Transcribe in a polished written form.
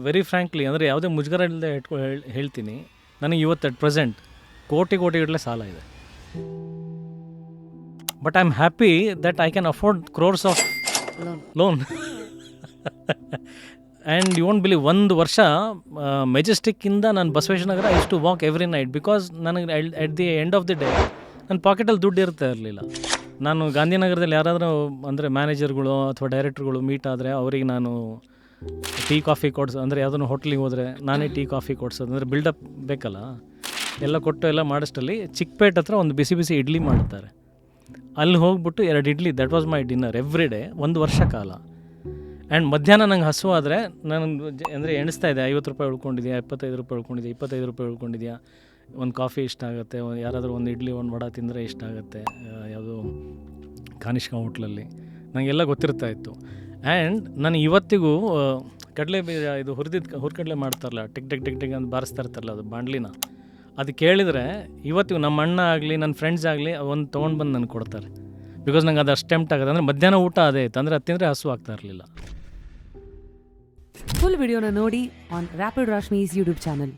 Very frankly ಅಂದರೆ ಯಾವುದೇ ಮುಜುಗರ ಇಲ್ಲದೆ ಹೇಳ್ತೀನಿ, ನನಗೆ ಇವತ್ತು ಅಟ್ ಪ್ರೆಸೆಂಟ್ ಕೋಟಿಗಟ್ಟಲೆ ಸಾಲ ಇದೆ. But I am happy that I can afford crores of loan. And you won't believe, 1 ವರ್ಷ ಮೆಜೆಸ್ಟಿಕ್ಕಿಂದ ನಾನು Basaveshwara Nagar I used to walk every night, because ನನಗೆ at the end of the day ನನ್ನ ಪಾಕೆಟಲ್ಲಿ ದುಡ್ಡು ಇರ್ತಾ ಇರಲಿಲ್ಲ. ನಾನು ಗಾಂಧಿನಗರದಲ್ಲಿ ಯಾರಾದರೂ ಅಂದರೆ ಮ್ಯಾನೇಜರ್ಗಳು ಅಥವಾ ಡೈರೆಕ್ಟ್ರುಗಳು ಮೀಟ್ ಆದರೆ ಅವರಿಗೆ ನಾನು ಟೀ ಕಾಫಿ ಕೊಡ್ಸೋ, ಅಂದರೆ ಯಾವುದನ್ನು ಹೋಟ್ಲಿಗೆ ಹೋದರೆ ನಾನೇ ಟೀ ಕಾಫಿ ಕೊಡ್ಸೋದು, ಅಂದರೆ ಬಿಲ್ಡಪ್ ಬೇಕಲ್ಲ, ಎಲ್ಲ ಕೊಟ್ಟು ಎಲ್ಲ ಮಾಡಿಸ್ಟಲ್ಲಿ ಚಿಕ್ಕಪೇಟೆ ಹತ್ರ ಒಂದು ಬಿಸಿ ಬಿಸಿ ಇಡ್ಲಿ ಮಾಡ್ತಾರೆ, ಅಲ್ಲಿ ಹೋಗ್ಬಿಟ್ಟು 2 idli, that was my dinner every day 1 ವರ್ಷ ಕಾಲ. ಆ್ಯಂಡ್ ಮಧ್ಯಾಹ್ನ ನಂಗೆ ಹಸು ಆದರೆ ನಾನು ಅಂದರೆ ಎಣಿಸ್ತಾ ಇದೆ, 50 ರೂಪಾಯಿ ಉಳ್ಕೊಂಡಿದ್ಯಾ, 25 ರೂಪಾಯಿ ಉಳ್ಕೊಂಡಿದ್ಯಾ, 25 ರೂಪಾಯಿ ಉಳ್ಕೊಂಡಿದ್ಯಾ, ಒಂದು ಕಾಫಿ ಇಷ್ಟ ಆಗುತ್ತೆ, ಯಾರಾದರೂ ಒಂದು ಇಡ್ಲಿ ಒಂದು ವಡ ತಿಂದರೆ ಇಷ್ಟ ಆಗುತ್ತೆ, ಯಾವುದು ಕಾನಿಷ್ಕ ಹೋಟ್ಲಲ್ಲಿ, ನನಗೆಲ್ಲ ಗೊತ್ತಿರ್ತಾ ಇತ್ತು. ಆ್ಯಂಡ್ ನಾನು ಇವತ್ತಿಗೂ ಕಡಲೆ ಇದು ಹುರ್ಕಡಲೆ ಮಾಡ್ತಾರಲ್ಲ, ಟಿಕ್ ಟಿಕ್ ಟಿಕ್ ಟಿಕ್ ಅಂತ ಬಾರಿಸ್ತಾ ಇರ್ತಾರಲ್ಲ ಅದು ಬಾಂಡ್ಲಿನ, ಅದು ಕೇಳಿದರೆ ಇವತ್ತಿಗೂ ನಮ್ಮ ಅಣ್ಣ ಆಗಲಿ ನನ್ನ ಫ್ರೆಂಡ್ಸ್ ಆಗಲಿ ಒಂದು ತೊಗೊಂಡು ಬಂದು ನನಗೆ ಕೊಡ್ತಾರೆ. ಬಿಕಾಸ್ ನಂಗೆ ಅದು ಅಷ್ಟು ಟೆಂಪ್ಟ್ ಆಗುತ್ತೆ. ಅಂದರೆ ಮಧ್ಯಾಹ್ನ ಊಟ ಅದೇ ಇತ್ತು, ಅಂದರೆ ಅದು ತಿಂದರೆ ಹಸು ಆಗ್ತಾ ಇರಲಿಲ್ಲ. ಫುಲ್ ವಿಡಿಯೋನ ನೋಡಿ ಆನ್ ರ್ಯಾಪಿಡ್ ರಾಶ್ಮೀಸ್ ಯೂಟ್ಯೂಬ್ ಚಾನಲ್.